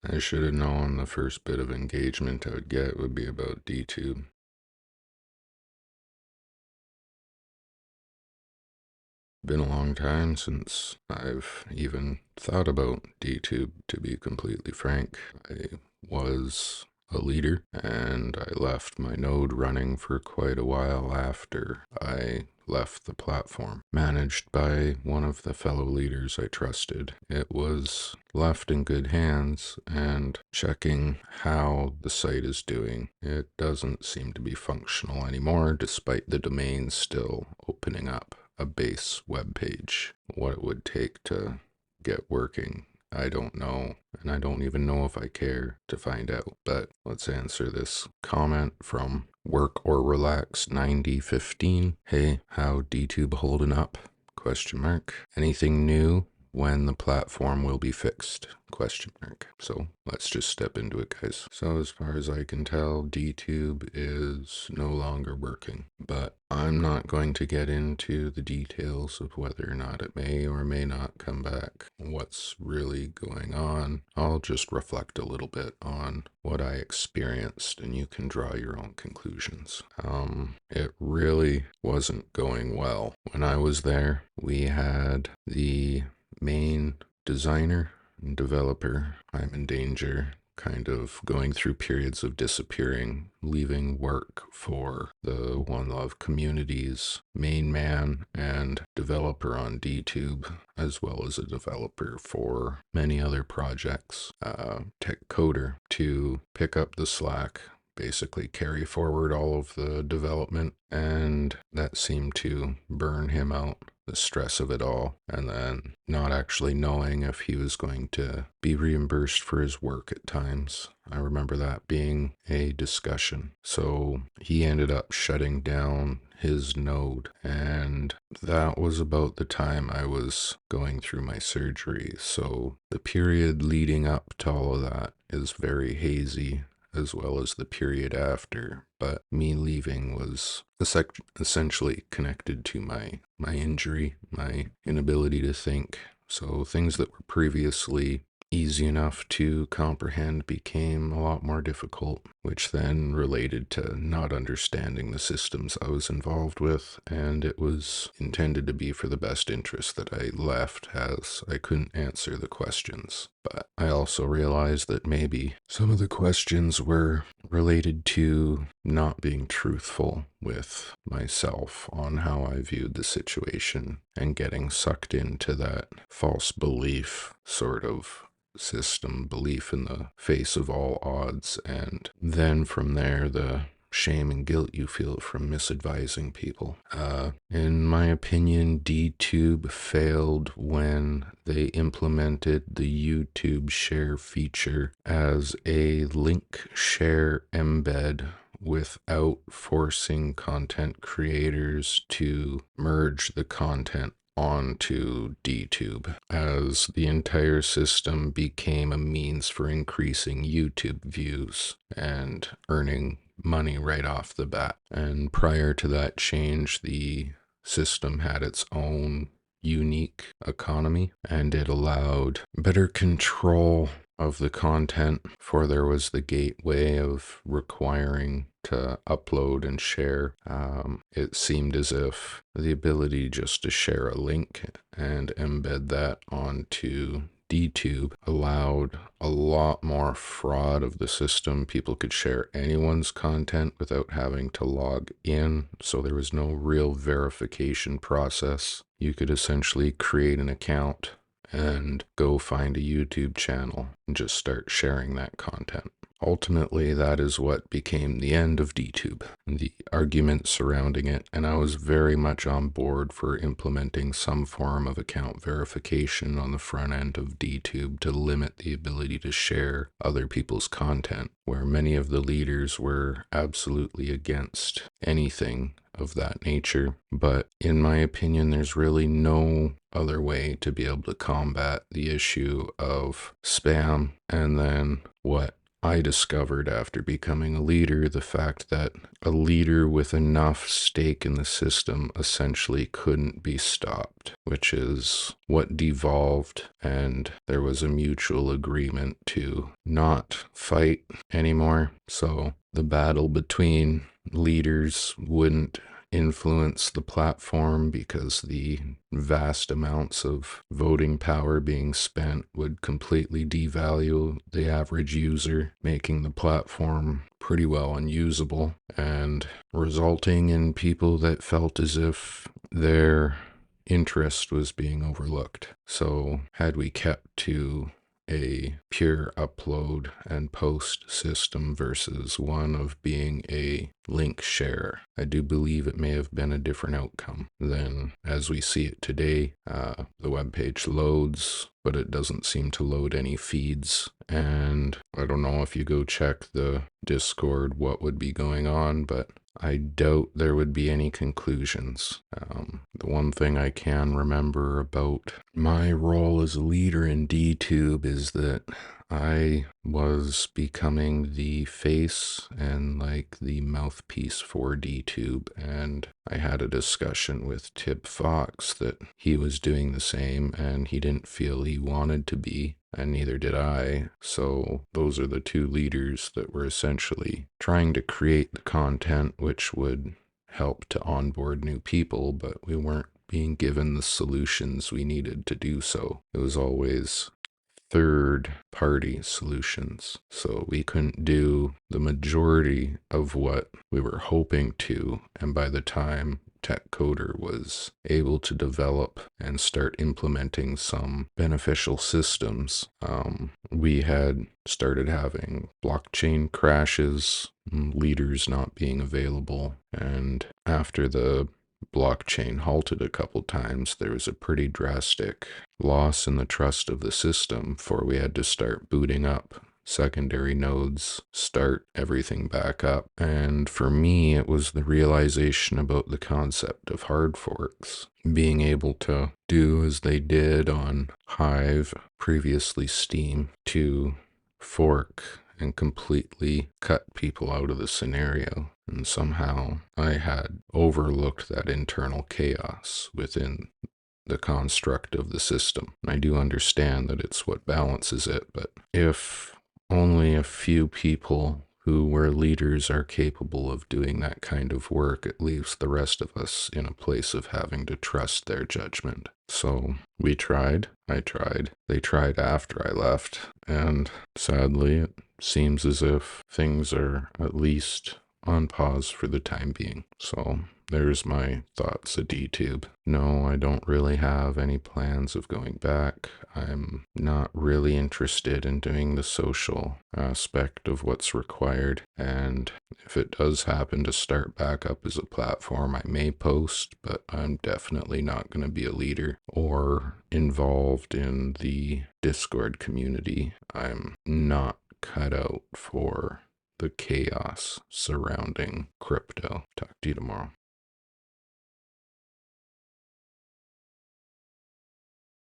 I should have known the first bit of engagement I would get would be about DTube. Been a long time since I've even thought about DTube, to be completely frank. I was a leader and I left my node running for quite a while after I left the platform, managed by one of the fellow leaders I trusted. It was left in good hands, and checking how the site is doing, it doesn't seem to be functional anymore despite the domain still opening up a base web page. What it would take to get working, I don't know, and I don't even know if I care to find out. But let's answer this comment from Work or Relax 9015. Hey, how DTube holding up? Question mark. Anything new? When the platform will be fixed? Question mark. So let's just step into it, guys. So as far as I can tell, DTube is no longer working, but I'm not going to get into the details of whether or not it may or may not come back. What's really going on? I'll just reflect a little bit on what I experienced, and you can draw your own conclusions. It really wasn't going well. When I was there, we had the main designer and developer, I'm in danger, kind of going through periods of disappearing, leaving work for the One Love community's main man and developer on DTube, as well as a developer for many other projects, Tech Coder, to pick up the slack, basically carry forward all of the development, and that seemed to burn him out, the stress of it all, and then not actually knowing if he was going to be reimbursed for his work at times. I remember that being a discussion. So he ended up shutting down his node, and that was about the time I was going through my surgery. So the period leading up to all of that is very hazy, as well as the period after, but me leaving was essentially connected to my injury, my inability to think. So things that were previously easy enough to comprehend became a lot more difficult, which then related to not understanding the systems I was involved with, and it was intended to be for the best interest that I left, as I couldn't answer the questions. But I also realized that maybe some of the questions were related to not being truthful with myself on how I viewed the situation, and getting sucked into that false belief sort of system, belief in the face of all odds, and then from there the shame and guilt you feel from misadvising people. In my opinion, DTube failed when they implemented the YouTube share feature as a link share embed without forcing content creators to merge the content onto DTube, as the entire system became a means for increasing YouTube views and earning money right off the bat. And prior to that change, the system had its own unique economy, and it allowed better control of the content, for there was the gateway of requiring to upload and share. It seemed as if the ability just to share a link and embed that onto DTube allowed a lot more fraud of the system. People could share anyone's content without having to log in, so there was no real verification process. You could essentially create an account and go find a YouTube channel and just start sharing that content. Ultimately, that is what became the end of DTube, the argument surrounding it, and I was very much on board for implementing some form of account verification on the front end of DTube to limit the ability to share other people's content, where many of the leaders were absolutely against anything of that nature. But in my opinion, there's really no other way to be able to combat the issue of spam, and then what I discovered after becoming a leader the fact that a leader with enough stake in the system essentially couldn't be stopped, which is what devolved, and there was a mutual agreement to not fight anymore. So the battle between leaders wouldn't influence the platform because the vast amounts of voting power being spent would completely devalue the average user, making the platform pretty well unusable and resulting in people that felt as if their interest was being overlooked. So had we kept to a pure upload and post system versus one of being a link share, I do believe it may have been a different outcome than as we see it today. The web page loads, but it doesn't seem to load any feeds. And I don't know if you go check the Discord what would be going on, but I doubt there would be any conclusions. The one thing I can remember about my role as a leader in DTube is that I was becoming the face and like the mouthpiece for DTube, and I had a discussion with Tib Fox that he was doing the same and he didn't feel he wanted to be, and neither did I. So those are the two leaders that were essentially trying to create the content which would help to onboard new people, but we weren't being given the solutions we needed to do so. It was always third party solutions. So we couldn't do the majority of what we were hoping to. And by the time Tech Coder was able to develop and start implementing some beneficial systems, we had started having blockchain crashes, leaders not being available. And after the blockchain halted a couple times, there was a pretty drastic loss in the trust of the system, for we had to start booting up secondary nodes, start everything back up. And for me, it was the realization about the concept of hard forks, being able to do as they did on Hive, previously Steam, to fork and completely cut people out of the scenario. And somehow I had overlooked that internal chaos within the construct of the system. And I do understand that it's what balances it, but if only a few people who were leaders are capable of doing that kind of work, it leaves the rest of us in a place of having to trust their judgment. So we tried, I tried, they tried after I left, and sadly it seems as if things are at least on pause for the time being. So there's my thoughts at DTube. No, I don't really have any plans of going back. I'm not really interested in doing the social aspect of what's required. And if it does happen to start back up as a platform, I may post, but I'm definitely not going to be a leader or involved in the Discord community. I'm not cut out for the chaos surrounding crypto. Talk to you tomorrow.